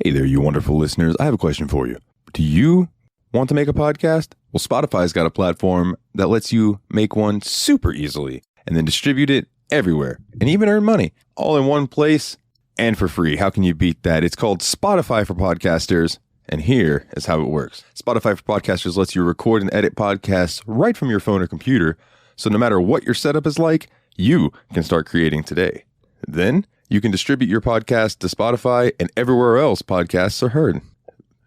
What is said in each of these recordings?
Hey there, you wonderful listeners. I have a question for you. Do you want to make a podcast? Well, Spotify's got a platform that lets you make one super easily and then distribute it everywhere and even earn money all in one place and for free. How can you beat that? It's called Spotify for Podcasters. And here is how it works. Spotify for Podcasters lets you record and edit podcasts right from your phone or computer. So no matter what your setup is like, you can start creating today. Then you can distribute your podcast to Spotify and everywhere else podcasts are heard.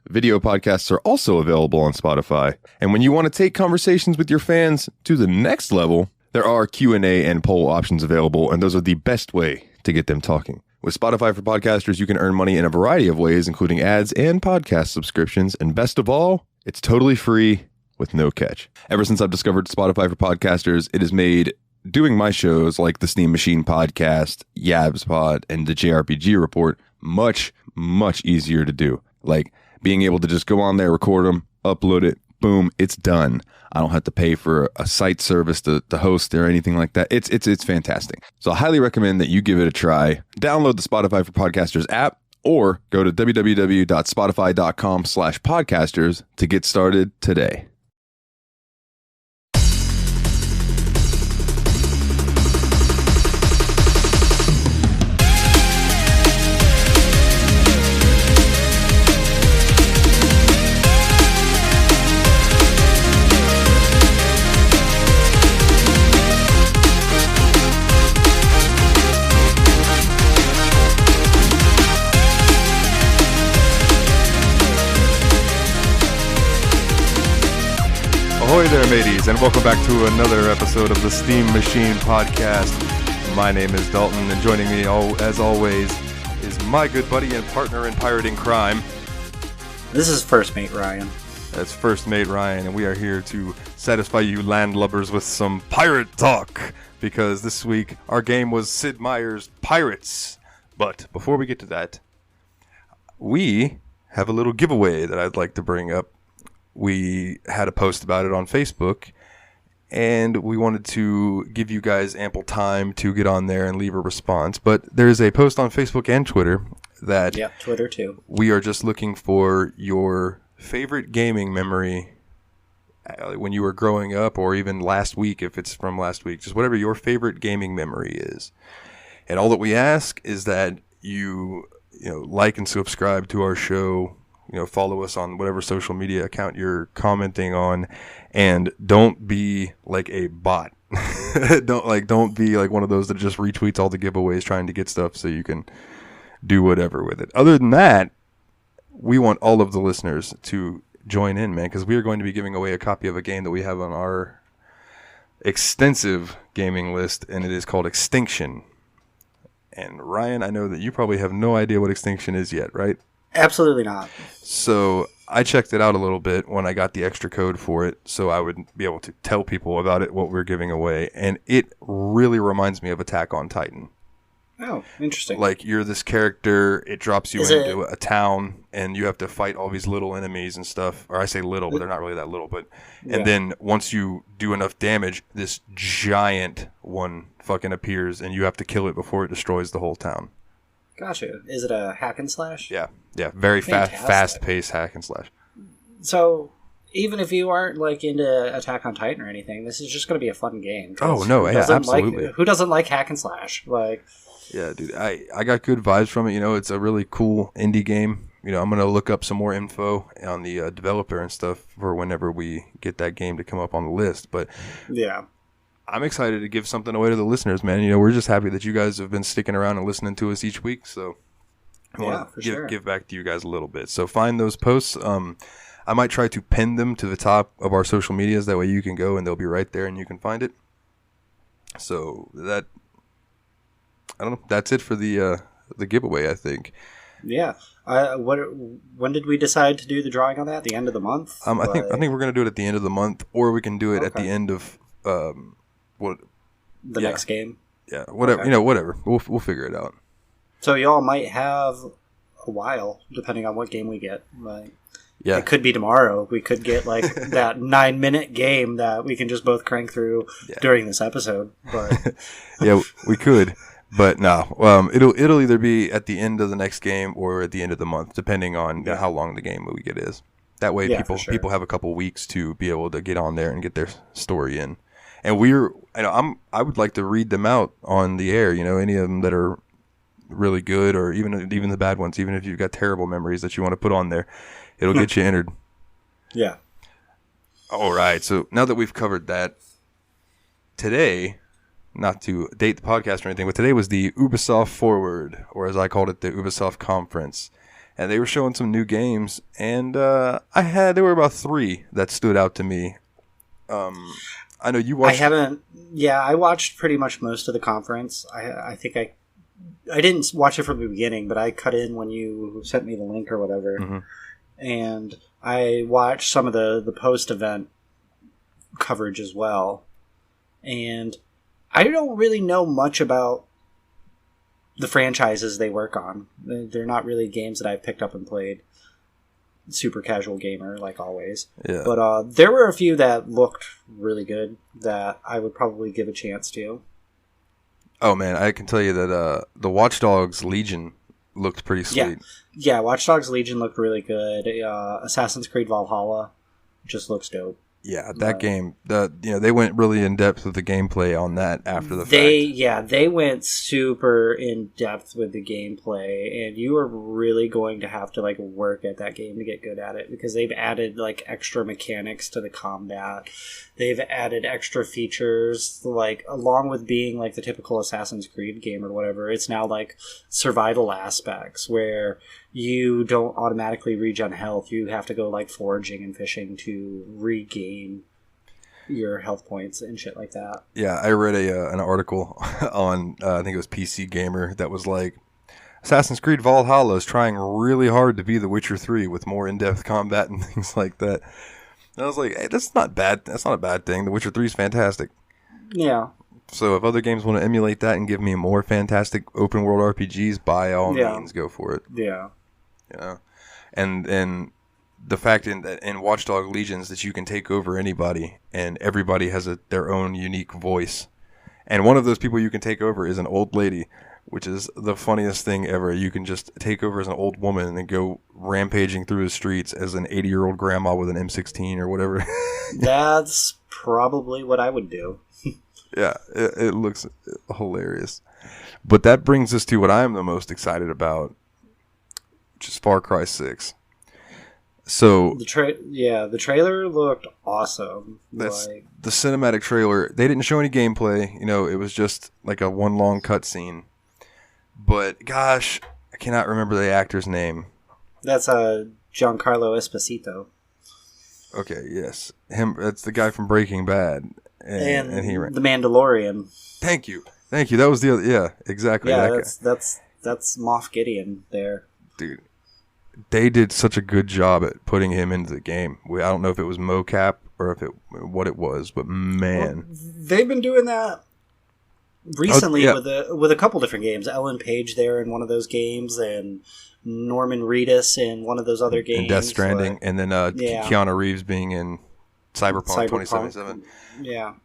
Video podcasts are also available on Spotify. And when you want to take conversations with your fans to the next level, there are Q&A and poll options available, and those are the best way to get them talking. With Spotify for Podcasters, you can earn money in a variety of ways, including ads and podcast subscriptions. And best of all, it's totally free with no catch. Ever since I've discovered Spotify for Podcasters, it has made doing my shows like the Steam Machine Podcast, Yabs Pod, and the JRPG Report much, much easier to do. Like being able to just go on there, record them, upload it, boom, it's done. I don't have to pay for a site service to host or anything like that. It's fantastic. So I highly recommend that you give it a try. Download the Spotify for Podcasters app or go to www.spotify.com/podcasters to get started today. Ahoy there, mateys, and welcome back to another episode of the Steam Machine Podcast. My name is Dalton, and joining me, as always, is my good buddy and partner in pirating crime. This is First Mate Ryan. That's First Mate Ryan, and we are here to satisfy you landlubbers with some pirate talk, because this week our game was Sid Meier's Pirates. But before we get to that, we have a little giveaway that I'd like to bring up. We had a post about it on Facebook, and we wanted to give you guys ample time to get on there and leave a response. But there's a post on Facebook and Twitter that Twitter too. We are just looking for your favorite gaming memory when you were growing up, or even last week if it's from last week. Just whatever your favorite gaming memory is. And all that we ask is that you like and subscribe to our show. Follow us on whatever social media account you're commenting on, and don't be like a bot. Don't be like one of those that just retweets all the giveaways trying to get stuff so you can do whatever with it. Other than that, we want all of the listeners to join in, man, because we are going to be giving away a copy of a game that we have on our extensive gaming list, and it is called Extinction. And Ryan, I know that you probably have no idea what Extinction is yet, right? Absolutely not. So I checked it out a little bit when I got the extra code for it, so I would be able to tell people about it, what we're giving away. And it really reminds me of Attack on Titan. Oh, interesting. Like, you're this character, it drops you into a town, and you have to fight all these little enemies and stuff. Or I say little, but they're not really that little. And then once you do enough damage, this giant one fucking appears, and you have to kill it before it destroys the whole town. Gotcha. Is it a hack and slash? Yeah. Very fast-paced hack and slash. So, even if you aren't into Attack on Titan or anything, this is just going to be a fun game. Oh, no, yeah, absolutely. Who doesn't like hack and slash? Yeah, dude, I got good vibes from it. It's a really cool indie game. I'm going to look up some more info on the developer and stuff for whenever we get that game to come up on the list. But yeah, I'm excited to give something away to the listeners, man. We're just happy that you guys have been sticking around and listening to us each week. So I want to give back to you guys a little bit. So find those posts. I might try to pin them to the top of our social medias. That way you can go and they'll be right there and you can find it. So I don't know. That's it for the giveaway, I think. Yeah. When did we decide to do the drawing on that? The end of the month? I think we're going to do it at the end of the month, or we can do it at the end of next game. Yeah, whatever. Okay. Whatever. We'll figure it out. So y'all might have a while, depending on what game we get. Yeah, it could be tomorrow. We could get that 9-minute game that we can just both crank through during this episode. But yeah, we could. But no, it'll either be at the end of the next game or at the end of the month, depending on how long the game we get is. That way, people have a couple weeks to be able to get on there and get their story in. And I would like to read them out on the air. Any of them that are really good, or even the bad ones. Even if you've got terrible memories that you want to put on there, it'll get you entered. Yeah. All right. So now that we've covered that, today, not to date the podcast or anything, but today was the Ubisoft Forward, or as I called it, the Ubisoft Conference. And they were showing some new games, and there were about 3 that stood out to me. I know you watched. I watched pretty much most of the conference. I think I didn't watch it from the beginning, but I cut in when you sent me the link or whatever. Mm-hmm. And I watched some of the post-event coverage as well. And I don't really know much about the franchises they work on. They're not really games that I've picked up and played. Super casual gamer, like always. Yeah. But there were a few that looked really good that I would probably give a chance to. Oh, man, I can tell you that the Watch Dogs Legion looked pretty sweet. Yeah, Watch Dogs Legion looked really good. Assassin's Creed Valhalla just looks dope. Yeah, that game, they went really in depth with the gameplay on that after the fact. They went super in depth with the gameplay, and you are really going to have to work at that game to get good at it, because they've added extra mechanics to the combat. They've added extra features, along with being the typical Assassin's Creed game or whatever. It's now survival aspects where you don't automatically regen health. You have to go foraging and fishing to regain your health points and shit like that. Yeah, I read an article on I think it was PC Gamer that was Assassin's Creed Valhalla is trying really hard to be The Witcher 3 with more in-depth combat and things like that. And I was like, hey, that's not bad. That's not a bad thing. The Witcher 3 is fantastic. Yeah. So if other games want to emulate that and give me more fantastic open world RPGs, by all means, go for it. Yeah. And the fact in Watch Dogs Legions that you can take over anybody and everybody has their own unique voice. And one of those people you can take over is an old lady, which is the funniest thing ever. You can just take over as an old woman and then go rampaging through the streets as an 80-year-old grandma with an M16 or whatever. That's probably what I would do. Yeah, it looks hilarious. But that brings us to what I am the most excited about, which is Far Cry 6. So the trailer looked awesome. That's the cinematic trailer. They didn't show any gameplay. It was just a one long cutscene. But gosh, I cannot remember the actor's name. That's Giancarlo Esposito. Okay, yes, him. That's the guy from Breaking Bad, and he The Mandalorian. Thank you. That was the other. Yeah, exactly. Yeah, that's Moff Gideon there, dude. They did such a good job at putting him into the game. I don't know if it was mocap or what it was, but man, they've been doing that recently with a couple different games. Ellen Page there in one of those games, and Norman Reedus in one of those other games. And Death Stranding, and then Keanu Reeves being in Cyberpunk 2077. Yeah.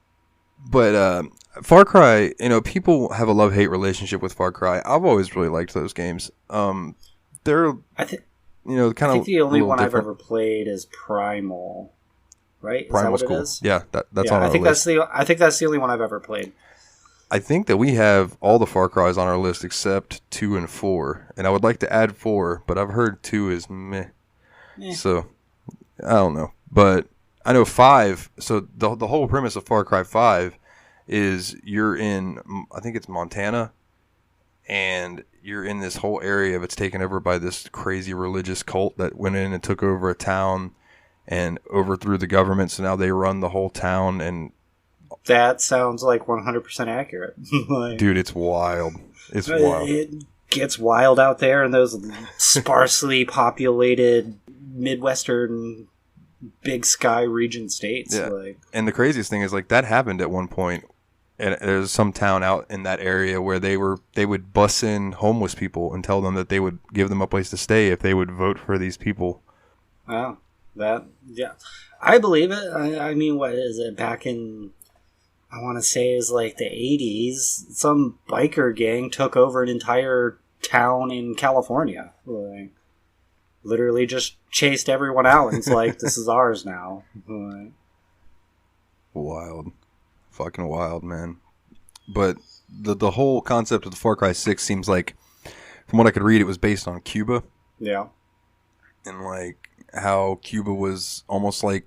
But Far Cry, people have a love-hate relationship with Far Cry. I've always really liked those games. They're I think the only one I've ever played is Primal. Right? Primal's cool. Yeah, that's on our list. I think that's the only one I've ever played. I think that we have all the Far Cries on our list except 2 and 4. And I would like to add 4, but I've heard 2 is meh. So, I don't know. But I know 5, so the whole premise of Far Cry 5 is you're in, I think it's Montana, and you're in this whole area that's taken over by this crazy religious cult that went in and took over a town and overthrew the government, so now they run the whole town. And that sounds 100% accurate. Dude, it's wild. It's wild. It gets wild out there in those sparsely populated Midwestern big sky region states. Yeah. And the craziest thing is that happened at one point. And there's some town out in that area where they would bus in homeless people and tell them that they would give them a place to stay if they would vote for these people. Wow. I believe it. I mean, what is it? Back in I want to say is like the 80s. Some biker gang took over an entire town in California. Like, literally just chased everyone out and it's like, this is ours now. Like, Wild. Fucking wild, man. But the whole concept of the Far Cry 6 seems like, from what I could read, it was based on Cuba. yeah. And like how Cuba was almost like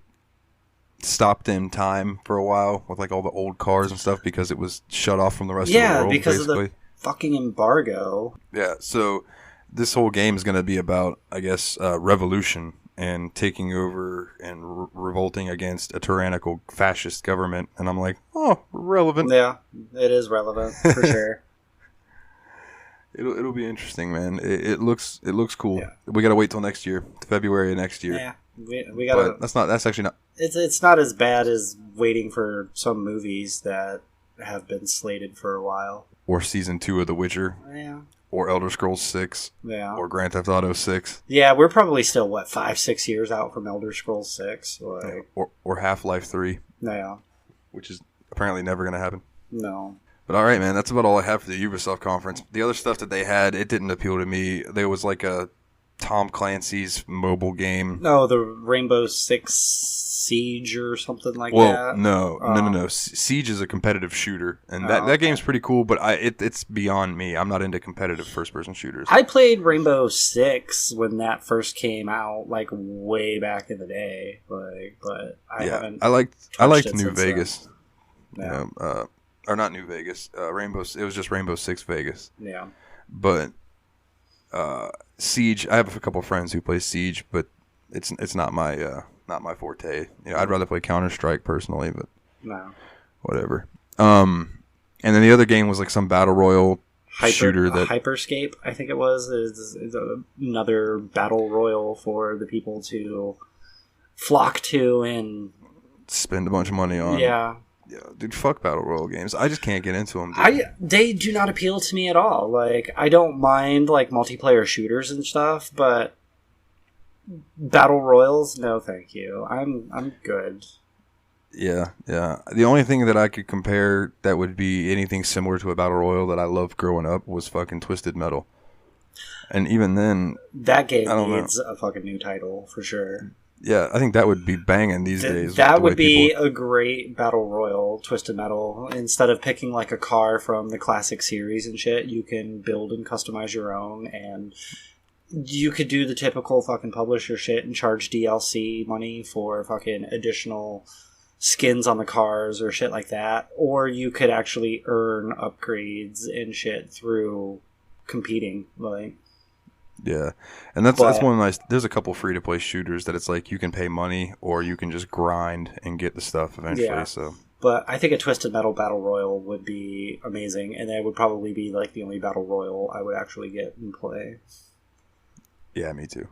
stopped in time for a while with like all the old cars and stuff because it was shut off from the rest of the world. Yeah, because basically. of the fucking embargo. Yeah, so this whole game is going to be about, I guess, revolution and taking over and revolting against a tyrannical fascist government. And I'm like, oh, relevant. Yeah, it is relevant for sure. It'll be interesting, man. It looks cool. Yeah. We got to wait till next year, February of next year. Yeah, we gotta. But that's actually not. It's not as bad as waiting for some movies that have been slated for a while. Or season 2 of The Witcher. Yeah. Or Elder Scrolls 6. Yeah. Or Grand Theft Auto 6. Yeah, we're probably still 5-6 years out from Elder Scrolls 6. Like, or Half-Life 3. yeah. Which is apparently never going to happen. No. But all right, man, that's about all I have for the Ubisoft conference. The other stuff that they had, it didn't appeal to me. There was like a Tom Clancy's mobile game. No, the Rainbow Six Siege or something like Well, that. no. Siege is a competitive shooter, and that game's pretty cool. But it's beyond me. I'm not into competitive first-person shooters. I played Rainbow Six when that first came out, like way back in the day. Like, but I haven't. I liked New since Vegas. Yeah. You know, or not New Vegas. Rainbow. It was just Rainbow Six Vegas. Yeah. But Siege. I have a couple friends who play Siege, but it's not my forte. You know, I'd rather play Counter-Strike personally, but No. whatever. And then the other game was like some battle royal shooter that Hyperscape, I think it was, is another battle royal for the people to flock to and spend a bunch of money on. Yeah, dude, fuck battle royal games. I just can't get into them. Dude. They do not appeal to me at all. Like, I don't mind like multiplayer shooters and stuff, but battle royals, no, thank you. I'm good. Yeah. The only thing that I could compare that would be anything similar to a battle royal that I loved growing up was fucking Twisted Metal. And even then, that game needs a fucking new title for sure. Yeah, I think that would be banging these days. That would be a great battle royal, Twisted Metal. Instead of picking like a car from the classic series and shit, you can build and customize your own, and you could do the typical fucking publisher shit and charge DLC money for fucking additional skins on the cars or shit like that. Or you could actually earn upgrades and shit through competing, like. Yeah, and that's one nice. There's a couple free to play shooters that it's like you can pay money or you can just grind and get the stuff eventually. Yeah. So, but I think a Twisted Metal battle royal would be amazing, and that would probably be like the only battle royal I would actually get and play. Yeah, me too.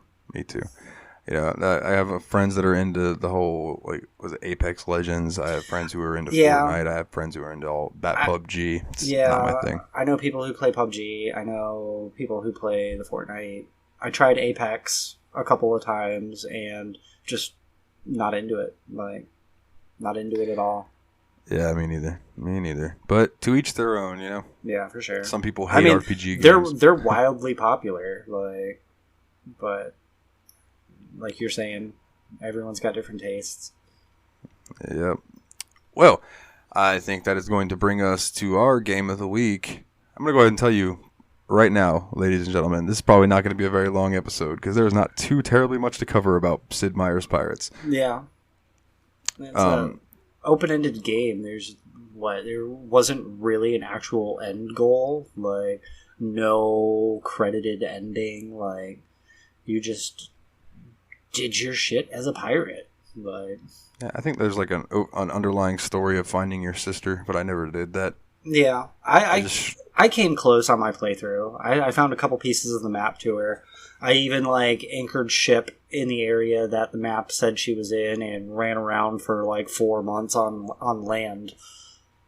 Yeah, I have friends that are into the whole, like, was it Apex Legends? I have friends who are into Fortnite. I have friends who are into all that PUBG. It's not my thing. I know people who play PUBG. I know people who play the Fortnite. I tried Apex a couple of times and just not into it. Like, not into it at all. Yeah, me neither. But to each their own, you know? Yeah, for sure. Some people hate RPG games. They're wildly popular, like, but like you're saying, everyone's got different tastes. Yep. Well, I think that is going to bring us to our game of the week. I'm going to go ahead and tell you right now, ladies and gentlemen, this is probably not going to be a very long episode because there's not too terribly much to cover about Sid Meier's Pirates. Yeah. It's an open-ended game. There wasn't really an actual end goal. Like, no credited ending. Like, you just did your shit as a pirate. Like, yeah, I think there's like an underlying story of finding your sister, but I never did that. Yeah, I came close on my playthrough. I found a couple pieces of the map to her. I even like anchored ship in the area that the map said she was in and ran around for like 4 months on land.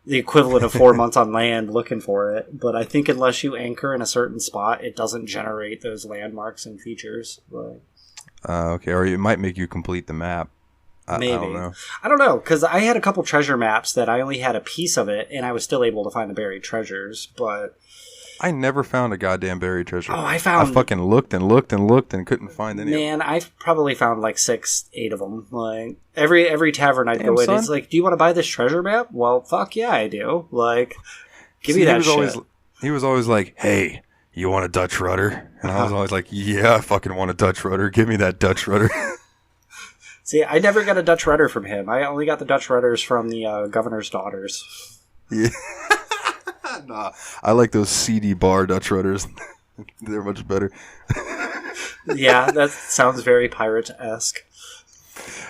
The equivalent of 4 months on land looking for it. But I think unless you anchor in a certain spot, it doesn't generate those landmarks and features. Like, okay, or it might make you complete the map. Maybe. I don't know. I don't know, because I had a couple treasure maps that I only had a piece of it, and I was still able to find the buried treasures, but... I never found a goddamn buried treasure. Oh, I fucking looked and looked and looked and couldn't find any. Man, I've probably found like 6, 8 of them. Like every tavern I'd go in, it's like, do you want to buy this treasure map? Well, fuck yeah, I do. Like, give me that shit. He was always like, hey, you want a Dutch rudder? And I was always like, yeah, I fucking want a Dutch rudder. Give me that Dutch rudder. See, I never got a Dutch rudder from him. I only got the Dutch rudders from the governor's daughters. Yeah. Nah, I like those CD bar Dutch rudders. They're much better. Yeah, that sounds very pirate-esque.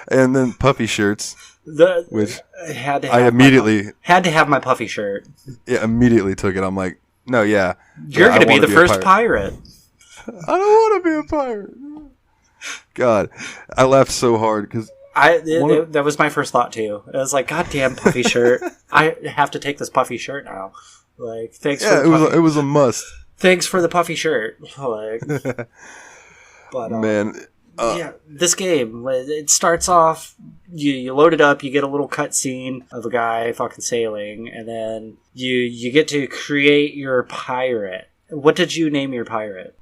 And then puffy shirts. Which had to have my puffy shirt. Yeah, immediately took it. I'm like, no, yeah. You're going to be the first pirate. I don't want to be a pirate. God, I laughed so hard because... that was my first thought too. I was like, "Goddamn puffy shirt! I have to take this puffy shirt now." Like, thanks. Yeah, it was a must. Thanks for the puffy shirt. Like, but man, yeah, this game, it starts off. You load it up. You get a little cutscene of a guy fucking sailing, and then you get to create your pirate. What did you name your pirate?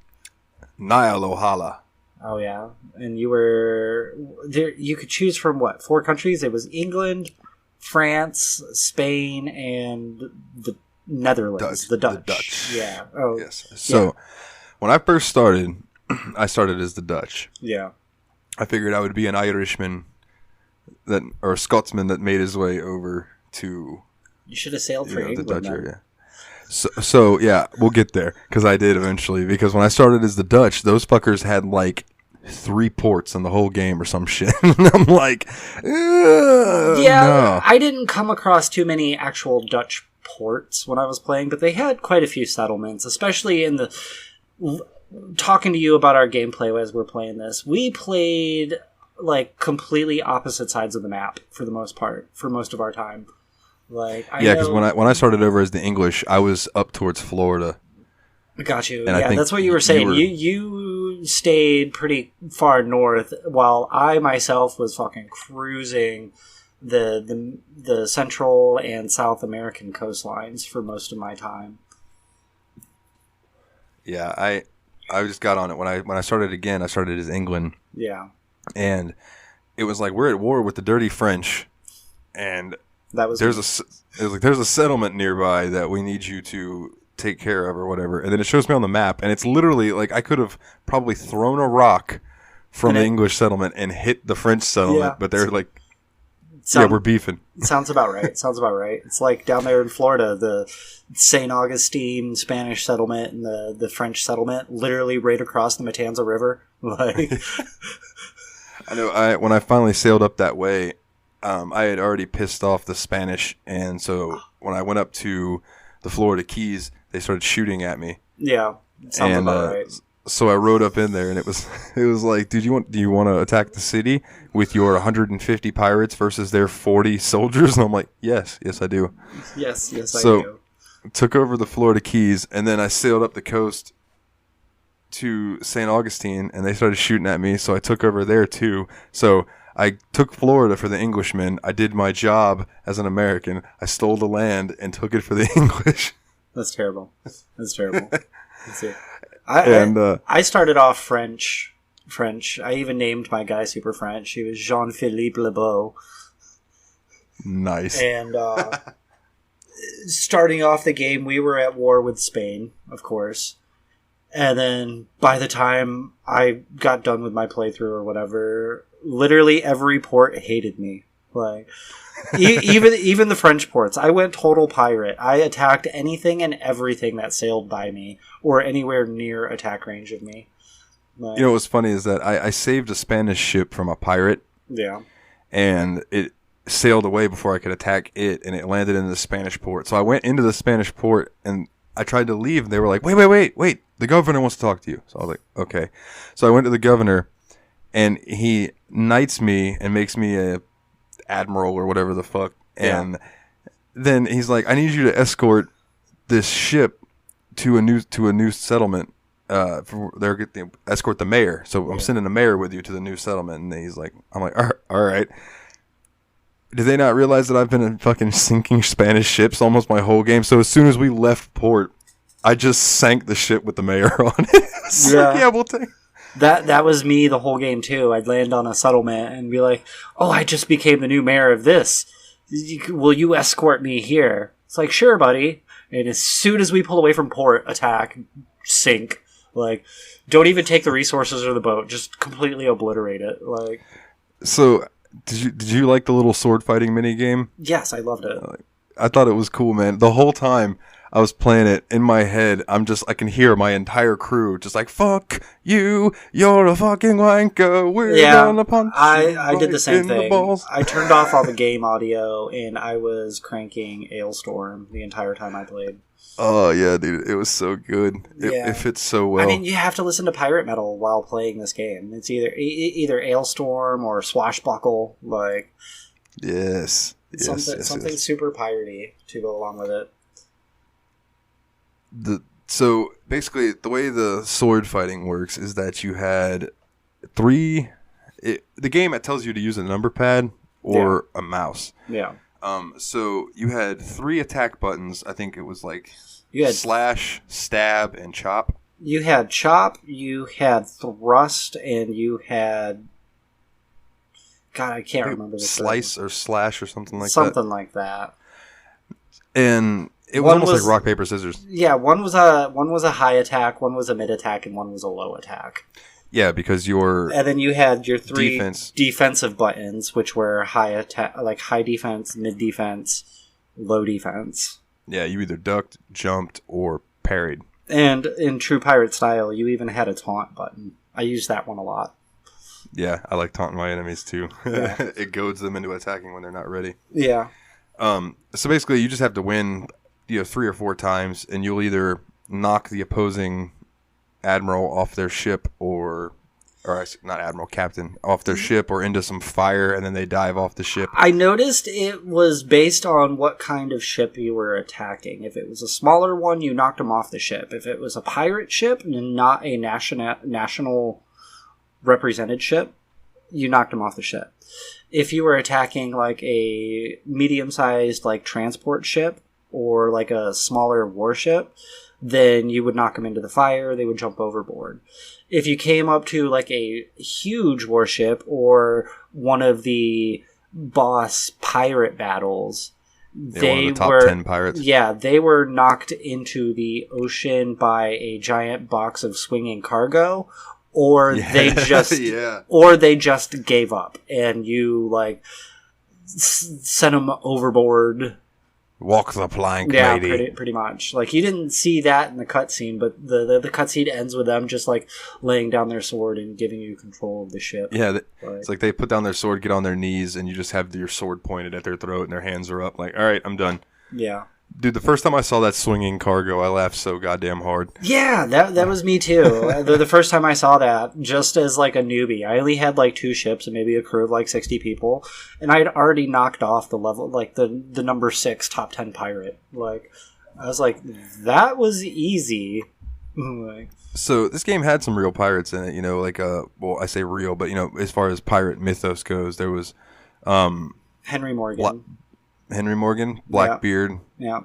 Nyalohala. Oh yeah, and you were there. You could choose from what 4 countries? It was England, France, Spain, and the Netherlands. The Dutch. Yeah. Oh yes. So when I first started, I started as the Dutch. Yeah. I figured I would be an Irishman or a Scotsman that made his way over to. You should have sailed for England. The Dutch area. So yeah, we'll get there because I did eventually. Because when I started as the Dutch, those fuckers had like 3 ports in the whole game or some shit. And I'm like, no. I didn't come across too many actual Dutch ports when I was playing, but they had quite a few settlements, especially in the... Talking to you about our gameplay as we're playing this, we played like completely opposite sides of the map for the most part, for most of our time. Like, because when I started over as the English, I was up towards Florida. Got you. And yeah, that's what you were saying. You stayed pretty far north, while I myself was fucking cruising the Central and South American coastlines for most of my time. Yeah, I just got on it when I started again. I started as England. Yeah, and it was like we're at war with the dirty French, and there's a settlement nearby that we need you to take care of or whatever. And then it shows me on the map, and it's literally like I could have probably thrown a rock from the English settlement and hit the French settlement, but they're like, we're beefing. Sounds about right. It's like down there in Florida, the St. Augustine Spanish settlement and the French settlement, literally right across the Matanza River. Like, I know. When I finally sailed up that way, I had already pissed off the Spanish, and so when I went up to the Florida Keys, they started shooting at me. Yeah, sounds about right. So I rode up in there, and it was like, do you want to attack the city with your 150 pirates versus their 40 soldiers? And I'm like, yes, I do. Yes, I do. So took over the Florida Keys, and then I sailed up the coast to St. Augustine, and they started shooting at me, so I took over there too. So I took Florida for the Englishmen. I did my job as an American. I stole the land and took it for the English. That's terrible. Let's see. I started off French. I even named my guy super French. He was Jean-Philippe Lebeau. Nice. And starting off the game, we were at war with Spain, of course. And then by the time I got done with my playthrough or whatever, literally every port hated me. Like, even the French ports. I went total pirate. I attacked anything and everything that sailed by me or anywhere near attack range of me. Like, you know what's funny is that I saved a Spanish ship from a pirate. Yeah. And it sailed away before I could attack it, and it landed in the Spanish port. So I went into the Spanish port, and I tried to leave, and they were like, wait. The governor wants to talk to you. So I was like, okay. So I went to the governor, and he knights me and makes me a admiral or whatever the fuck. And then he's like, I need you to escort this ship to a new settlement. Escort the mayor. So I'm sending the mayor with you to the new settlement. And he's like, I'm like, all right. Did they not realize that I've been in fucking sinking Spanish ships almost my whole game? So as soon as we left port, I just sank the ship with the Meier on it. Yeah, we'll take... That was me the whole game too. I'd land on a settlement and be like, "Oh, I just became the new mayor of this. Will you escort me here?" It's like, "Sure, buddy." And as soon as we pull away from port, attack, sink. Like, don't even take the resources or the boat. Just completely obliterate it. Like, so did you like the little sword fighting mini game? Yes, I loved it. I thought it was cool, man. The whole time I was playing it in my head, I can hear my entire crew just like, "Fuck you, you're a fucking wanker, we're gonna punch you." I did the same thing. The I turned off all the game audio and I was cranking Ailstorm the entire time I played. Oh yeah, dude, it was so good. It fits so well. I mean, you have to listen to pirate metal while playing this game. It's either Ailstorm or Swashbuckle, like something super piratey to go along with it. So basically, the way the sword fighting works is that you had the game, it tells you to use a number pad or a mouse. Yeah. So you had 3 attack buttons. I think it was like you had slash, stab, and chop. You had chop, you had thrust, and you had... God, I can't remember the slice or slash or something like that. Something like that. And it was almost like rock, paper, scissors. Yeah, one was a high attack, one was a mid attack, and one was a low attack. Yeah, because and then you had your 3 defensive buttons, which were high attack, like high defense, mid defense, low defense. Yeah, you either ducked, jumped, or parried. And in true pirate style, you even had a taunt button. I used that one a lot. Yeah, I like taunting my enemies too. Yeah. It goads them into attacking when they're not ready. Yeah. So basically, you just have to win, 3 or 4 times, and you'll either knock the opposing admiral off their ship, or not admiral, captain, off their ship, or into some fire, and then they dive off the ship. I noticed it was based on what kind of ship you were attacking. If it was a smaller one, you knocked them off the ship. If it was a pirate ship and not a national represented ship, you knocked them off the ship. If you were attacking like a medium-sized like transport ship or like a smaller warship, then you would knock them into the fire, they would jump overboard. If you came up to like a huge warship or one of the boss pirate battles, they were the top 10 pirates. Yeah, they were knocked into the ocean by a giant box of swinging cargo, or they just gave up and you like sent them overboard. Walk the plank, lady. Yeah, pretty much. Like, you didn't see that in the cutscene, but the cutscene ends with them just, like, laying down their sword and giving you control of the ship. Yeah, it's like they put down their sword, get on their knees, and you just have your sword pointed at their throat, and their hands are up. Like, all right, I'm done. Yeah. Dude, the first time I saw that swinging cargo, I laughed so goddamn hard. Yeah, that was me too. the first time I saw that, just as like a newbie, I only had like 2 ships and maybe a crew of like 60 people, and I'd already knocked off the level, like the number 6 top 10 pirate. Like, I was like, that was easy. Like, so this game had some real pirates in it, like well, I say real, but as far as pirate mythos goes, there was Henry Morgan. Blackbeard. Yeah.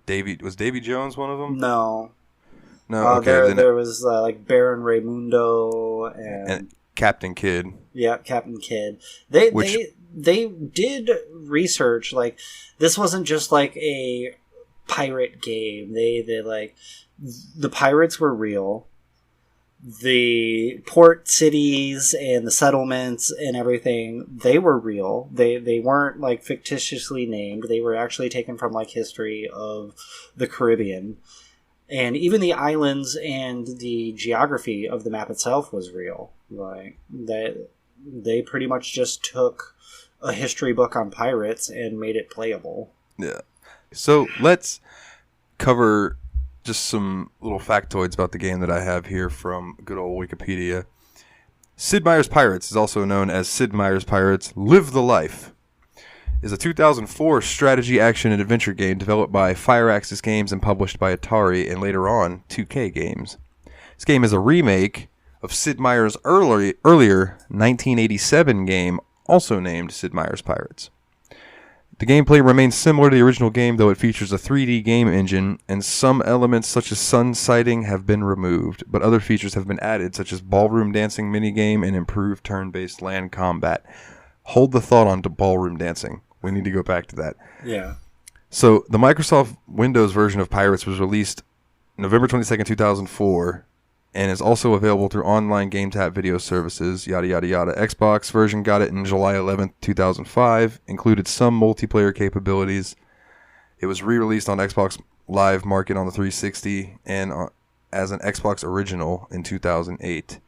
Davy Jones one of them? No. Okay. There was like Baron Raimundo and Captain Kidd. Yeah, Captain Kidd. They did research. Like, this wasn't just like a pirate game. They like, the pirates were real. The port cities and the settlements and everything, they were real. They weren't like fictitiously named. They were actually taken from like history of the Caribbean. And even the islands and the geography of the map itself was real. Like, they pretty much just took a history book on pirates and made it playable. Yeah. So let's cover just some little factoids about the game that I have here from good old Wikipedia. Sid Meier's Pirates is also known as Sid Meier's Pirates Live the Life. Is a 2004 strategy, action, and adventure game developed by Firaxis Games and published by Atari and later on 2K Games. This game is a remake of Sid Meier's earlier 1987 game also named Sid Meier's Pirates. The gameplay remains similar to the original game, though it features a 3D game engine, and some elements such as sun sighting have been removed, but other features have been added, such as ballroom dancing minigame and improved turn-based land combat. Hold the thought on to ballroom dancing. We need to go back to that. Yeah. So the Microsoft Windows version of Pirates was released November 22nd, 2004, and is also available through online game tap video services, yada, yada, yada. Xbox version got it in July 11th, 2005, included some multiplayer capabilities. It was re-released on Xbox Live Market on the 360 and as an Xbox Original in 2008.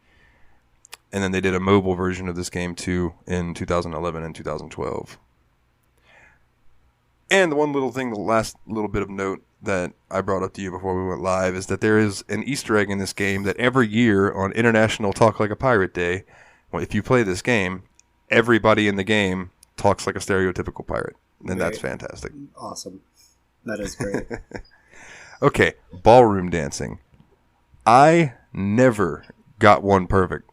And then they did a mobile version of this game, too, in 2011 and 2012. And the one little thing, the last little bit of note that I brought up to you before we went live is that there is an Easter egg in this game that every year on International Talk Like a Pirate Day, if you play this game, everybody in the game talks like a stereotypical pirate. And that's fantastic. Awesome. That is great. Okay, ballroom dancing. I never got one perfect.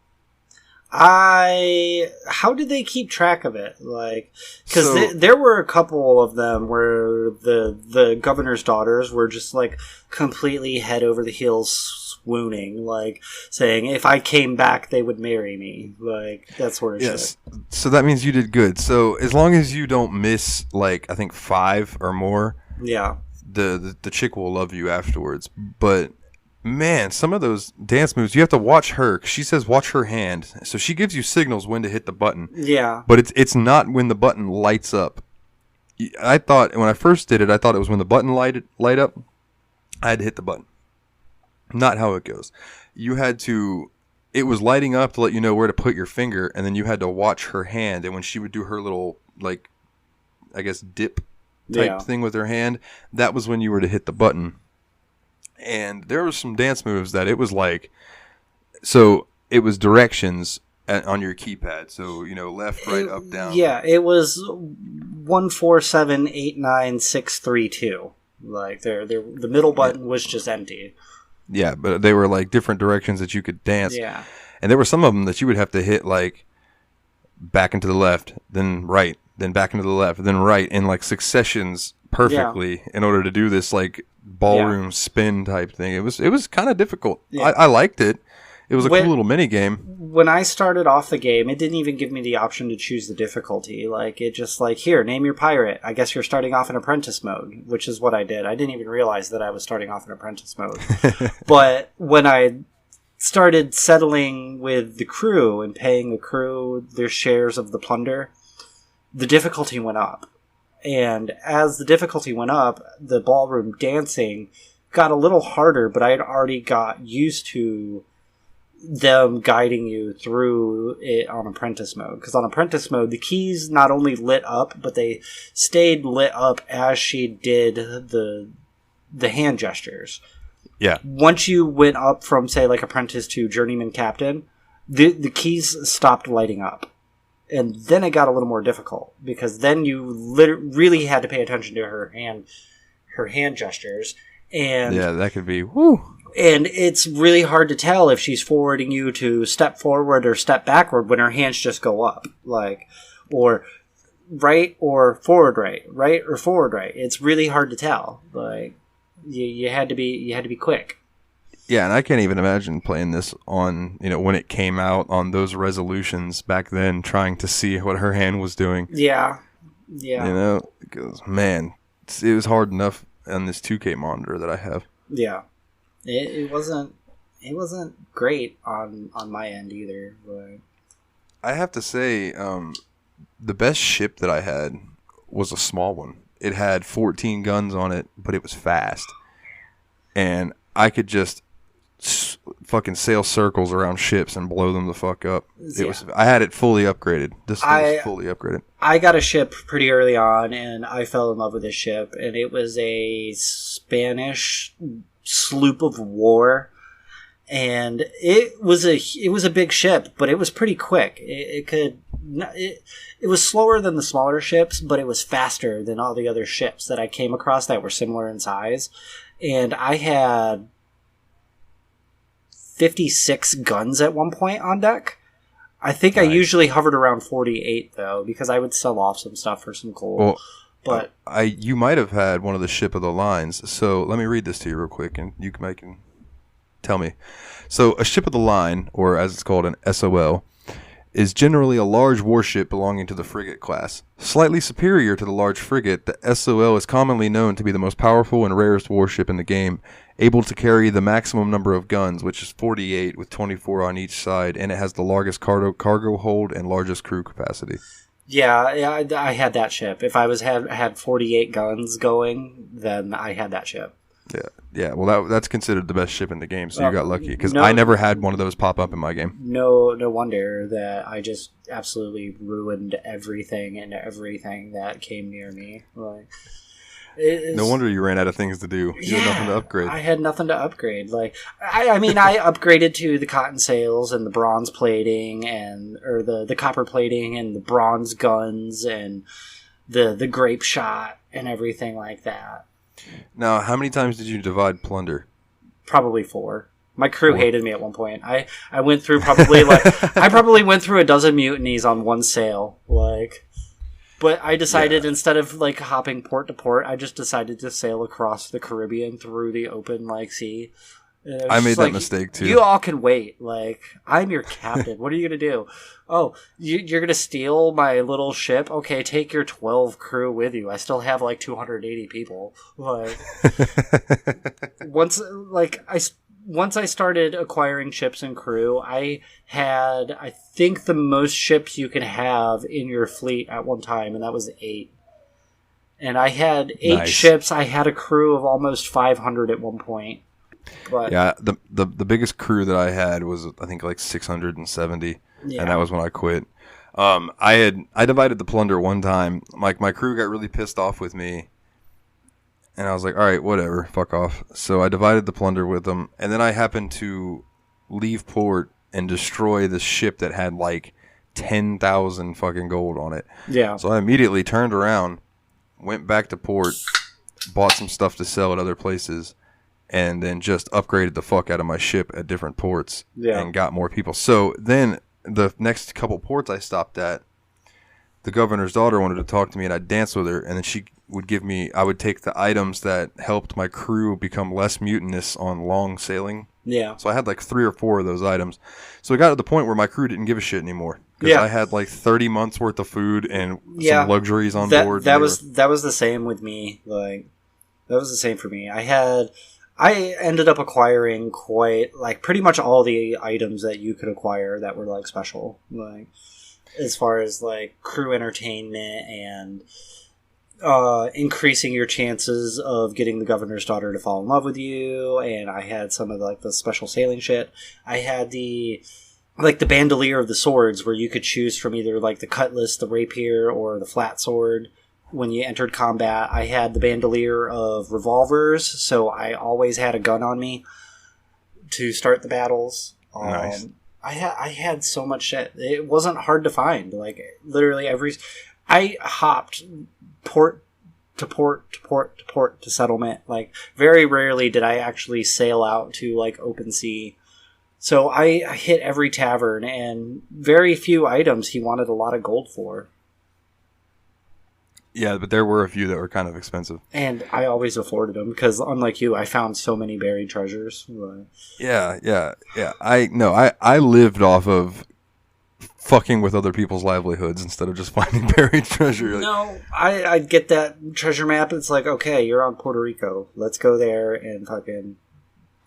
How did they keep track of it? Like, because there were a couple of them where the governor's daughters were just like completely head over the heels swooning, like saying if I came back they would marry me, like that sort of shit. So that means you did good. So as long as you don't miss like I think 5 or more, the chick will love you afterwards. But man, some of those dance moves, you have to watch her. 'Cause she says watch her hand. So she gives you signals when to hit the button. Yeah. But it's not when the button lights up. I thought, when I first did it, I thought it was when the button light up, I had to hit the button. Not how it goes. You had to, it was lighting up to let you know where to put your finger, and then you had to watch her hand. And when she would do her little, like, I guess, dip type thing with her hand, that was when you were to hit the button. And there were some dance moves that it was like, so it was directions on your keypad. So, you know, left, right, up, down. Yeah, it was 1, 4, 7, 8, 9, 6, 3, 2. Like, the middle button was just empty. Yeah, but they were like different directions that you could dance. Yeah. And there were some of them that you would have to hit like back into the left, then right, then back into the left, then right in like successions perfectly in order to do this like ballroom spin type thing. It was kind of difficult. Yeah. I liked it. It was a cool little mini game. When I started off the game, it didn't even give me the option to choose the difficulty. Like, it just like, here, name your pirate. I guess you're starting off in apprentice mode, which is what I did. I didn't even realize that I was starting off in apprentice mode. But when I started settling with the crew and paying the crew their shares of the plunder, the difficulty went up. And as the difficulty went up, the ballroom dancing got a little harder, but I had already got used to them guiding you through it on apprentice mode. Because on apprentice mode, the keys not only lit up, but they stayed lit up as she did the hand gestures. Yeah. Once you went up from, say, like apprentice to journeyman captain, the keys stopped lighting up. And then it got a little more difficult, because then you really had to pay attention to her hand gestures. And yeah, that could be whoo. And it's really hard to tell if she's forwarding you to step forward or step backward when her hands just go up, like, or right or forward right or forward right. It's really hard to tell. Like, you had to be quick. Yeah, and I can't even imagine playing this on, you know, when it came out on those resolutions back then, trying to see what her hand was doing. Yeah. You know, because, man, it was hard enough on this 2K monitor that I have. Yeah. It wasn't great on my end either. But I have to say, the best ship that I had was a small one. It had 14 guns on it, but it was fast. And I could just fucking sail circles around ships and blow them the fuck up. I had it fully upgraded. This thing was fully upgraded. I got a ship pretty early on, and I fell in love with this ship, and it was a Spanish sloop of war, and it was a big ship, but it was pretty quick. It was slower than the smaller ships, but it was faster than all the other ships that I came across that were similar in size. And I had 56 guns at one point on deck. I think I usually hovered around 48 though, because I would sell off some stuff for some gold. Well, but you might have had one of the ship of the lines. So let me read this to you real quick, and you can tell me. So a ship of the line, or as it's called, an SOL, is generally a large warship belonging to the frigate class. Slightly superior to the large frigate, the SOL is commonly known to be the most powerful and rarest warship in the game, able to carry the maximum number of guns, which is 48 with 24 on each side, and it has the largest cargo hold and largest crew capacity. Yeah, I had that ship. If I had 48 guns going, then I had that ship. Yeah. Well, that's considered the best ship in the game, so you got lucky, because I never had one of those pop up in my game. No wonder that I just absolutely ruined everything and everything that came near me. Like, no wonder you ran out of things to do. You had nothing to upgrade. I had nothing to upgrade. Like, I mean, I upgraded to the cotton sails and the bronze plating or the copper plating and the bronze guns and the grape shot and everything like that. Now, how many times did you divide plunder? Probably 4. My crew hated me at one point. I went through probably I probably went through a dozen mutinies on one sail. Like, but I decided instead of like hopping port to port, I just decided to sail across the Caribbean through the open sea. I made that mistake too. You all can wait. Like, I'm your captain. What are you gonna do? Oh, you're gonna steal my little ship? Okay, take your 12 crew with you. I still have like 280 people. Like, once I started acquiring ships and crew, I had, I think, the most ships you can have in your fleet at one time, and that was 8. And I had 8 ships. I had a crew of almost 500 at one point. But, yeah, the biggest crew that I had was, I think, like 670, and that was when I quit. I divided the plunder one time. Like, my crew got really pissed off with me, and I was like, all right, whatever, fuck off. So I divided the plunder with them, and then I happened to leave port and destroy the ship that had like 10,000 fucking gold on it. Yeah. So I immediately turned around, went back to port, bought some stuff to sell at other places, and then just upgraded the fuck out of my ship at different ports and got more people. So then the next couple ports I stopped at, the governor's daughter wanted to talk to me, and I'd dance with her, and then she would give me, I would take the items that helped my crew become less mutinous on long sailing. Yeah. So I had like 3 or 4 of those items. So it got to the point where my crew didn't give a shit anymore. Because I had like 30 months worth of food and some luxuries on board. That was the same with me. Like, that was the same for me. I ended up acquiring pretty much all the items that you could acquire that were like special, like as far as like crew entertainment and increasing your chances of getting the governor's daughter to fall in love with you. And I had some of like the special sailing shit. I had the bandolier of the swords, where you could choose from either like the cutlass, the rapier, or the flat sword. When you entered combat, I had the bandolier of revolvers, so I always had a gun on me to start the battles. Nice. I had so much shit. It wasn't hard to find. Like, literally I hopped port to port to port to port to settlement. Like, very rarely did I actually sail out to like open sea. So I hit every tavern, and very few items he wanted a lot of gold for. Yeah, but there were a few that were kind of expensive. And I always afforded them, because unlike you, I found so many buried treasures. Yeah. I lived off of fucking with other people's livelihoods instead of just finding buried treasure. Like, no, I get that treasure map. It's like, okay, you're on Puerto Rico. Let's go there and fucking...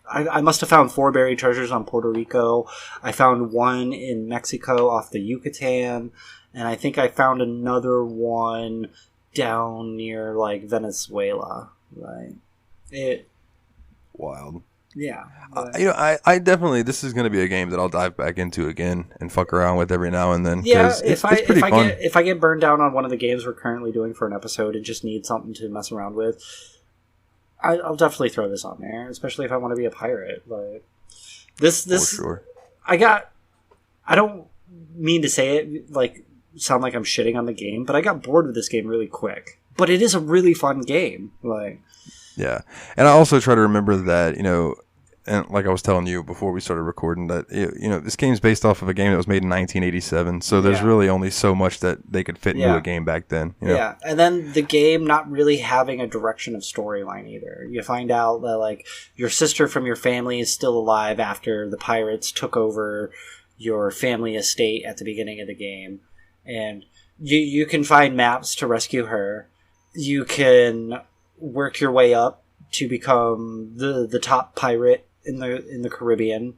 I must have found 4 buried treasures on Puerto Rico. I found 1 in Mexico off the Yucatan. And I think I found another one down near like Venezuela. Right? Wild. Yeah. I definitely, this is going to be a game that I'll dive back into again and fuck around with every now and then. Yeah, it's pretty fun. If I get burned down on one of the games we're currently doing for an episode and just need something to mess around with, I'll definitely throw this on there, especially if I want to be a pirate. Like, this For sure. I don't mean to say it like sound like I'm shitting on the game, but I got bored with this game really quick. But it is a really fun game. Like, yeah, and I also try to remember that, and like I was telling you before we started recording, that this game's based off of a game that was made in 1987. So there's really only so much that they could fit into a game back then. Yeah, and then the game not really having a direction of storyline either. You find out that like your sister from your family is still alive after the pirates took over your family estate at the beginning of the game, and you can find maps to rescue her. You can work your way up to become the top pirate in the Caribbean,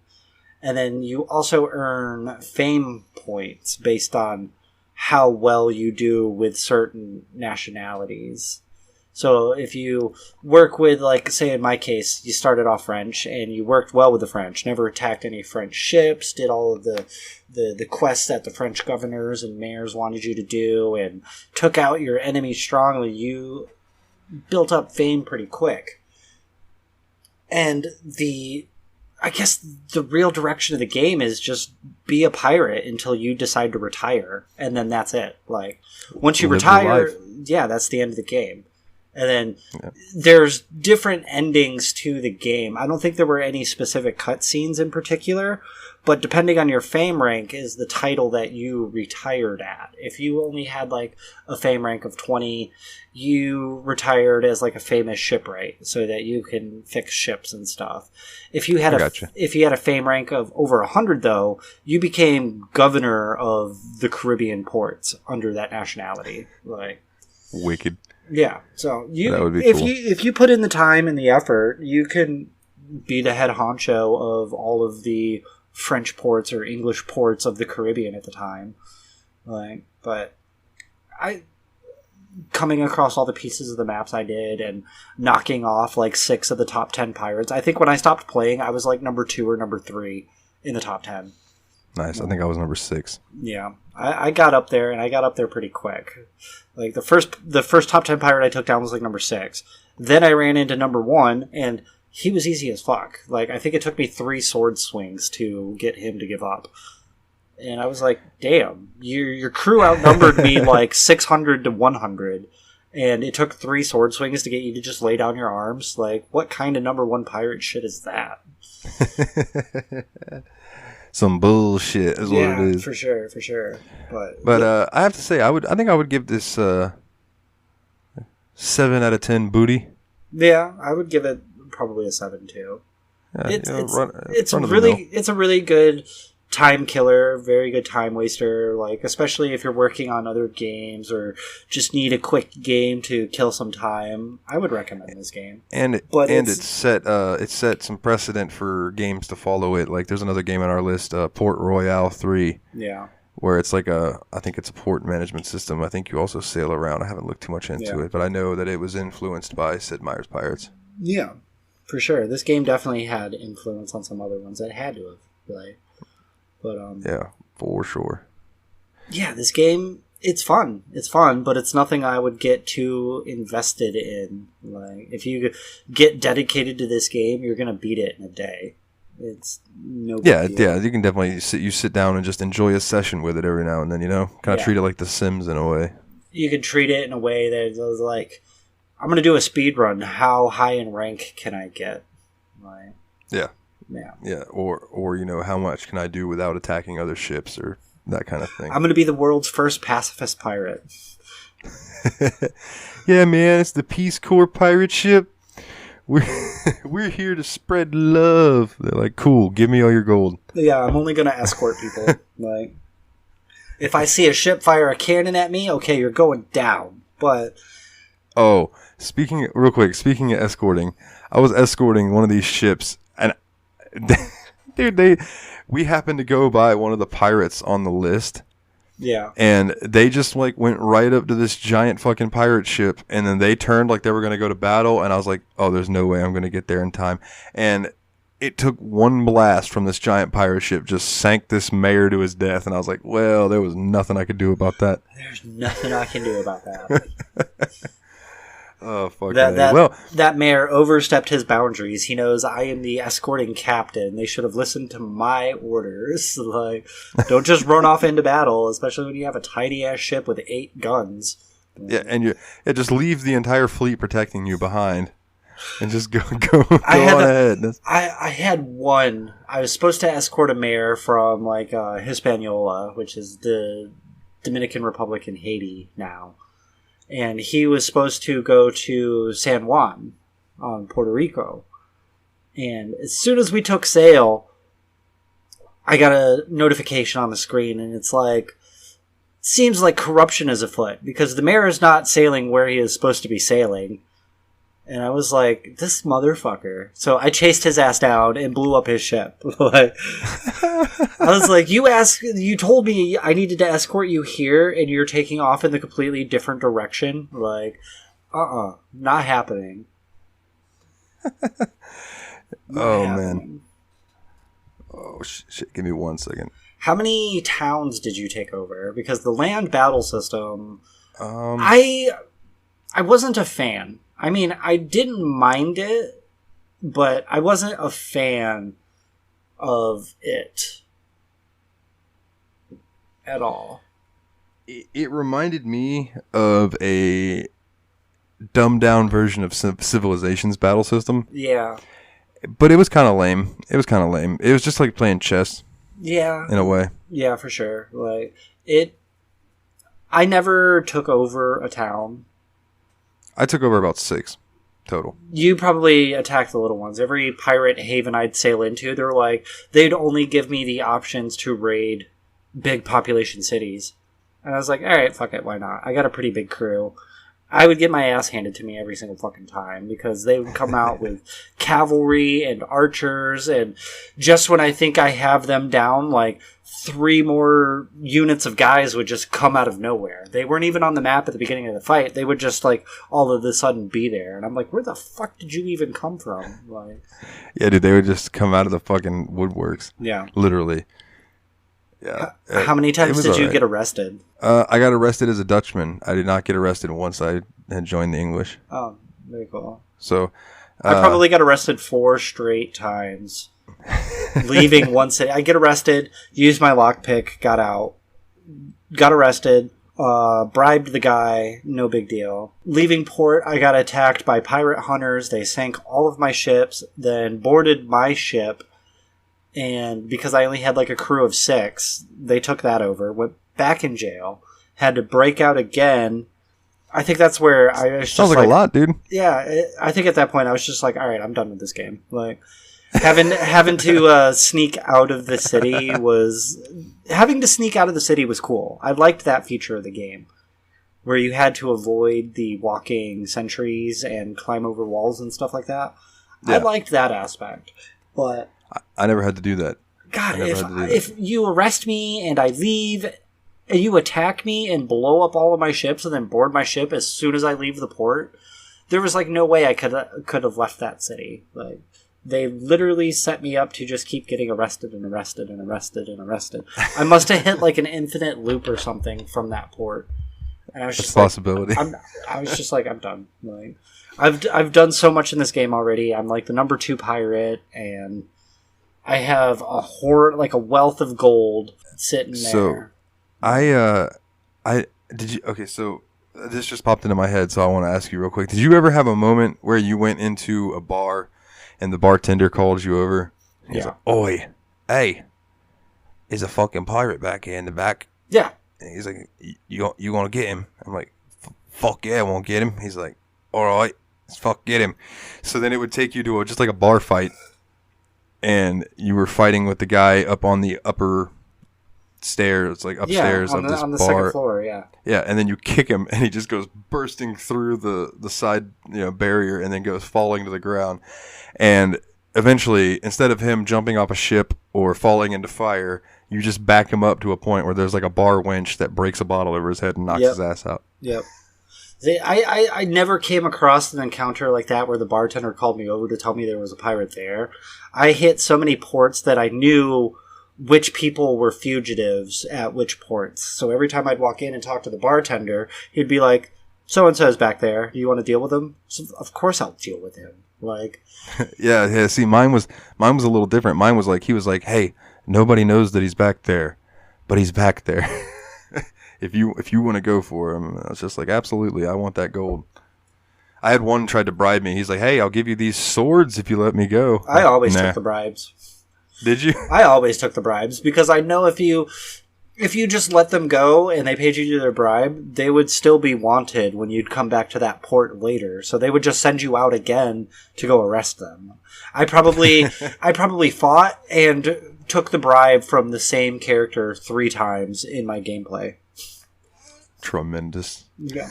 and then you also earn fame points based on how well you do with certain nationalities. So if you work with, like, say in my case, you started off French and you worked well with the French, never attacked any French ships, did all of the quests that the French governors and mayors wanted you to do, and took out your enemy strongly, you built up fame pretty quick. And I guess the real direction of the game is just be a pirate until you decide to retire, and then that's it. Like, once you retire, that's the end of the game. And then there's different endings to the game. I don't think there were any specific cutscenes in particular, but depending on your fame rank is the title that you retired at. If you only had like a fame rank of 20, you retired as like a famous shipwright so that you can fix ships and stuff. If you had a fame rank of over 100 though, you became governor of the Caribbean ports under that nationality. Like, wicked. Yeah, so that would be cool. If you put in the time and the effort, you can be the head honcho of all of the French ports or English ports of the Caribbean at the time. Like, but coming across all the pieces of the maps I did and knocking off like 6 of the top 10 pirates. I think when I stopped playing, I was like number 2 or number 3 in the top 10. Nice. I think I was number 6. Yeah, I got up there, and I got up there pretty quick. Like the first top 10 pirate I took down was like number 6. Then I ran into number 1, and he was easy as fuck. Like, I think it took me 3 sword swings to get him to give up. And I was like, damn, your crew outnumbered me like 600 to 100, and it took 3 sword swings to get you to just lay down your arms. Like, what kind of number 1 pirate shit is that? Some bullshit is what it is. For sure. But I have to say, I think I would give this 7 out of 10 booty. Yeah, I would give it probably a 7 too. Yeah, it's a really good time killer, very good time waster. Like, especially if you're working on other games or just need a quick game to kill some time, I would recommend this game. And it set some precedent for games to follow it. Like, there's another game on our list, Port Royale 3. Yeah. Where it's like I think it's a port management system. I think you also sail around. I haven't looked too much into it, but I know that it was influenced by Sid Meier's Pirates. Yeah, for sure. This game definitely had influence on some other ones. It had to have, right? But yeah, for sure. Yeah, this game, it's fun. It's fun, but it's nothing I would get too invested in. Like, if you get dedicated to this game, you're gonna beat it in a day. It's no big deal. Yeah. You can definitely sit down and just enjoy a session with it every now and then. Kind of treat it like The Sims in a way. You can treat it in a way that is like, I'm gonna do a speed run. How high in rank can I get? Like, yeah. Yeah. Or how much can I do without attacking other ships or that kind of thing. I'm going to be the world's first pacifist pirate. Yeah, man, it's the Peace Corps pirate ship. We're here to spread love. They're like, cool, give me all your gold. Yeah, I'm only going to escort people. Like, if I see a ship fire a cannon at me, okay, you're going down. But speaking of escorting, I was escorting one of these ships, and dude, we happened to go by one of the pirates on the list. Yeah. And they just like went right up to this giant fucking pirate ship, and then they turned like they were going to go to battle, and I was like, oh, there's no way I'm going to get there in time. And it took one blast from this giant pirate ship, just sank this Meier to his death, and I was like, well, there was nothing I could do about that. There's nothing I can do about that. Oh, fuck that Meier overstepped his boundaries. He knows I am the escorting captain. They should have listened to my orders. Like, don't just run off into battle, especially when you have a tiny ass ship with 8 guns. Yeah, and just leave the entire fleet protecting you behind. and just go on ahead. I had one. I was supposed to escort a mayor from like Hispaniola, which is the Dominican Republic in Haiti now, and he was supposed to go to San Juan on Puerto Rico. And as soon as we took sail, I got a notification on the screen, and it's like, seems like corruption is afoot because the mayor is not sailing where he is supposed to be sailing. And I was like, this motherfucker. So I chased his ass down and blew up his ship. I was like, you told me I needed to escort you here and you're taking off in the completely different direction. Like, not happening. Man. Oh, shit. Give me 1 second. How many towns did you take over? Because the land battle system, I wasn't a fan. I mean, I didn't mind it, but I wasn't a fan of it at all. It reminded me of a dumbed down version of Civilization's battle system. Yeah. But it was kind of lame. It was just like playing chess. Yeah. In a way. Yeah, for sure. Like I never took over a town. I took over about 6 total. You probably attacked the little ones. Every pirate haven I'd sail into, they'd only give me the options to raid big population cities. And I was like, alright, fuck it, why not? I got a pretty big crew. I would get my ass handed to me every single fucking time because they would come out with cavalry and archers, and just when I think I have them down, like 3 more units of guys would just come out of nowhere. They weren't even on the map at the beginning of the fight. They would just like all of a sudden be there, and I'm like, where the fuck did you even come from? Like, yeah, dude, they would just come out of the fucking woodworks. Yeah, literally. Yeah. How many times did you get arrested? I got arrested as a Dutchman. I did not get arrested once I had joined the English. Oh, very cool. So, I probably got arrested 4 straight times. Leaving one city. I get arrested, used my lockpick, got out, got arrested, bribed the guy, no big deal. Leaving port, I got attacked by pirate hunters. They sank all of my ships, then boarded my ship. And because I only had like a crew of 6, they took that over, went back in jail, had to break out again. I think that's where I was Sounds like a lot, dude. Yeah, I think at that point I was just like, all right, I'm done with this game. Like, having to sneak out of the city was cool. I liked that feature of the game, where you had to avoid the walking sentries and climb over walls and stuff like that. Yeah. I liked that aspect, but I never had to do that. God, if you arrest me and I leave, and you attack me and blow up all of my ships and then board my ship as soon as I leave the port, there was like no way I could have left that city. Like, they literally set me up to just keep getting arrested and arrested and arrested and arrested. I must have hit like an infinite loop or something from that port, and I was just possibility. I was just like, I'm done. Like, I've done so much in this game already. I'm like the number 2 pirate, and I have a wealth of gold sitting there. So, so this just popped into my head, so I want to ask you real quick. Did you ever have a moment where you went into a bar and the bartender called you over? He's like, "Oi, hey, there's a fucking pirate back here in the back." Yeah. And he's like, "You want to get him?" I'm like, "Fuck yeah, I want to get him." He's like, "All right, let's fuck get him." So then it would take you to just like a bar fight, and you were fighting with the guy up on the upper stairs, like upstairs of this on the bar. Second floor, yeah. Yeah, and then you kick him, and he just goes bursting through the side barrier, and then goes falling to the ground. And eventually, instead of him jumping off a ship or falling into fire, you just back him up to a point where there's like a bar winch that breaks a bottle over his head and knocks his ass out. Yep. I never came across an encounter like that where the bartender called me over to tell me there was a pirate there. I hit so many ports that I knew which people were fugitives at which ports. So every time I'd walk in and talk to the bartender, he'd be like, "So-and-so's back there. Do you want to deal with him?" So of course I'll deal with him. Like, yeah. See, mine was a little different. Mine was like, he was like, "Hey, nobody knows that he's back there, but he's back there. If you want to go for him." I was just like, absolutely, I want that gold. I had one tried to bribe me. He's like, "Hey, I'll give you these swords if you let me go." I always Nah. took the bribes. Did you? I always took the bribes because I know if you just let them go and they paid you their bribe, they would still be wanted when you'd come back to that port later. So they would just send you out again to go arrest them. I probably fought and took the bribe from the same character 3 times in my gameplay. Tremendous. Yeah.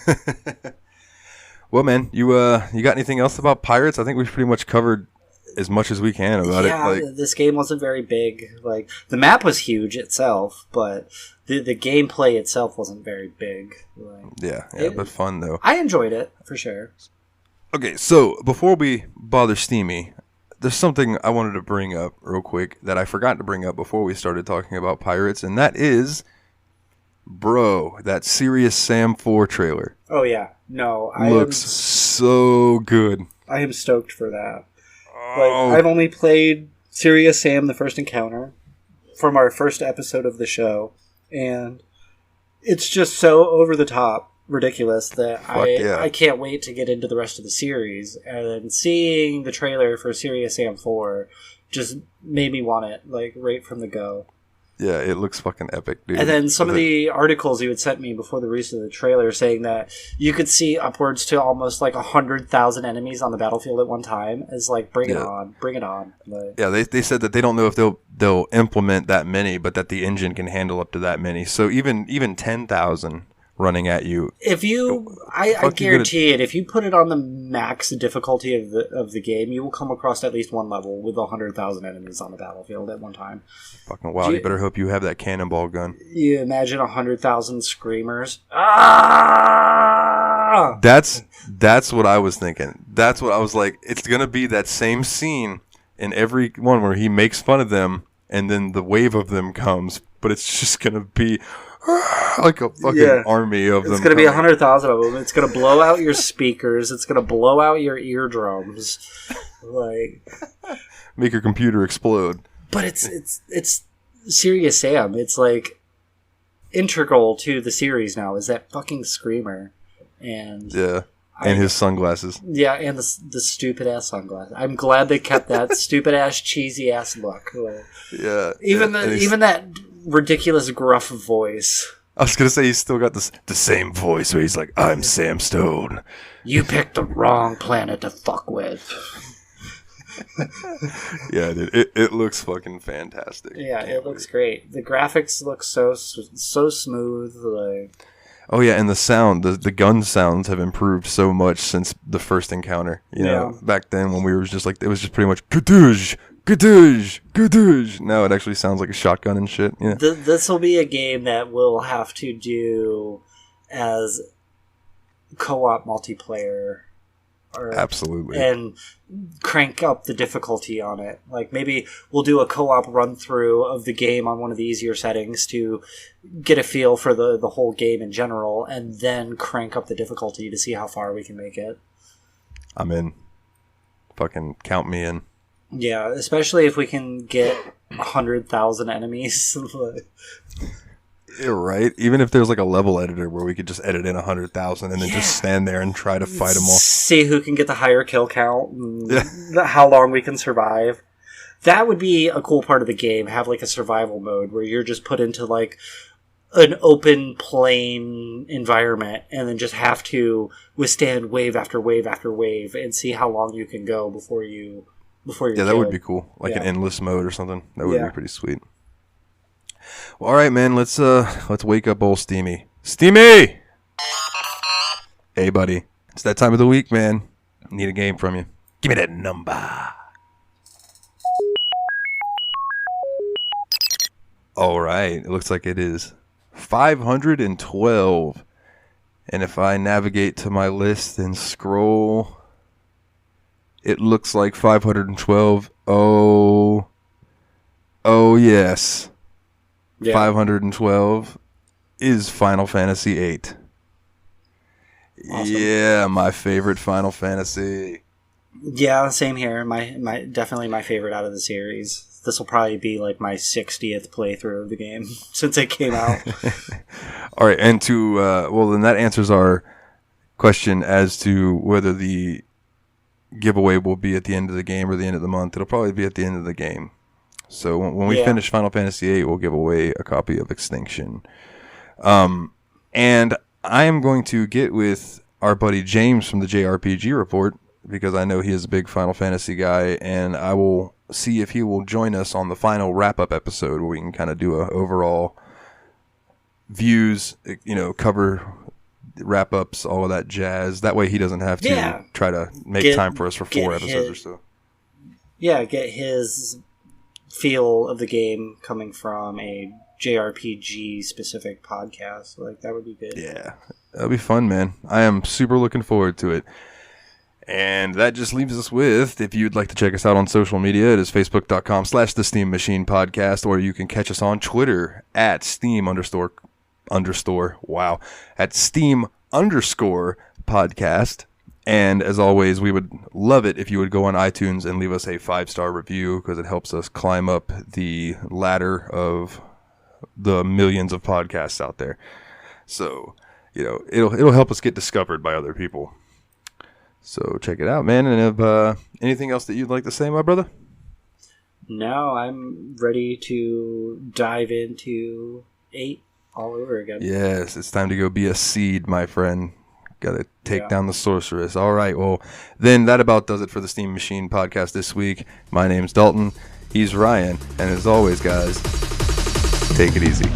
Well, man, you got anything else about pirates? I think we've pretty much covered as much as we can about it. Yeah, this game wasn't very big. Like, the map was huge itself, but the gameplay itself wasn't very big. Like, but fun though. I enjoyed it for sure. Okay, so before we bother Steamy, there's something I wanted to bring up real quick that I forgot to bring up before we started talking about pirates, and that is, bro, that Serious Sam 4 trailer. Oh yeah, no, looks so good. I am stoked for that. Like, I've only played Serious Sam: The First Encounter from our first episode of the show, and it's just so over the top ridiculous that I can't wait to get into the rest of the series. And then seeing the trailer for Serious Sam 4 just made me want it, like, right from the go. Yeah, it looks fucking epic, dude. And then some of the articles you had sent me before the release of the trailer saying that you could see upwards to almost like 100,000 enemies on the battlefield at one time is like, bring it on. Like, yeah, they said that they don't know if they'll implement that many, but that the engine can handle up to that many. So even 10,000 running at you. If you, I guarantee it. If you put it on the max difficulty of the game, you will come across at least one level with 100,000 enemies on the battlefield at one time. Fucking wow! You better hope you have that cannonball gun. You imagine 100,000 screamers. Ah! That's what I was thinking. That's what I was like. It's gonna be that same scene in every one where he makes fun of them, and then the wave of them comes, but it's just gonna be like a fucking army of them. It's going to be 100,000 of them. It's going to blow out your speakers. It's going to blow out your eardrums. Like, make your computer explode. But it's Serious Sam. It's like integral to the series now. Is that fucking screamer? And his sunglasses. Yeah, and the stupid ass sunglasses. I'm glad they kept that stupid ass cheesy ass look. Like, even that ridiculous gruff voice. I was gonna say he's still got the same voice where he's like, "I'm Sam Stone. You picked the wrong planet to fuck with." Yeah, dude, it looks fucking fantastic. Yeah, it looks great. The graphics look so smooth. Like, oh yeah, and the sound, the gun sounds have improved so much since the first encounter. You know, back then when we were just like, it was just pretty much kadoosh. Gadoosh, gadoosh. Now it actually sounds like a shotgun and shit. Yeah. This will be a game that we'll have to do as co-op multiplayer. Absolutely. And crank up the difficulty on it. Like, maybe we'll do a co-op run-through of the game on one of the easier settings to get a feel for the whole game in general, and then crank up the difficulty to see how far we can make it. I'm in. Fucking count me in. Yeah, especially if we can get 100,000 enemies. You're right. Even if there's like a level editor where we could just edit in 100,000 and then just stand there and try to fight them all. See who can get the higher kill count and how long we can survive. That would be a cool part of the game. Have like a survival mode where you're just put into like an open plain environment and then just have to withstand wave after wave after wave and see how long you can go before you're that would be cool. Like an endless mode or something. That would be pretty sweet. Well, all right, man. Let's wake up old Steamy. Steamy! Hey, buddy. It's that time of the week, man. I need a game from you. Give me that number. All right. It looks like it is 512. And if I navigate to my list and scroll, it looks like 512. Oh, yes. Yeah. 512 is Final Fantasy VIII. Awesome. Yeah, my favorite Final Fantasy. Yeah, same here. My definitely my favorite out of the series. This will probably be like my 60th playthrough of the game since it came out. All right, and then that answers our question as to whether the giveaway will be at the end of the game or the end of the month. It'll probably be at the end of the game. So when we finish Final Fantasy VIII, we'll give away a copy of Extinction. And I am going to get with our buddy James from the JRPG Report, because I know he is a big Final Fantasy guy, and I will see if he will join us on the final wrap-up episode where we can kind of do a overall views, cover wrap-ups, all of that jazz. That way he doesn't have to try to make time for us for 4 episodes or so. Yeah, get his feel of the game coming from a JRPG specific podcast. Like, that would be good. Yeah, that'll be fun, man. I am super looking forward to it. And that just leaves us with, if you'd like to check us out on social media, it is facebook.com/The Steam Machine Podcast, or you can catch us on Twitter at Steam underscore podcast. And as always, we would love it if you would go on iTunes and leave us a 5-star review, because it helps us climb up the ladder of the millions of podcasts out there. So, it'll help us get discovered by other people. So check it out, man. And if anything else that you'd like to say, my brother? No, I'm ready to dive into 8 all over again. Yes, it's time to go be a seed, my friend. Got to take down the sorceress. All right, well, then that about does it for the Steam Machine Podcast this week. My name's Dalton. He's Ryan. And as always, guys, take it easy.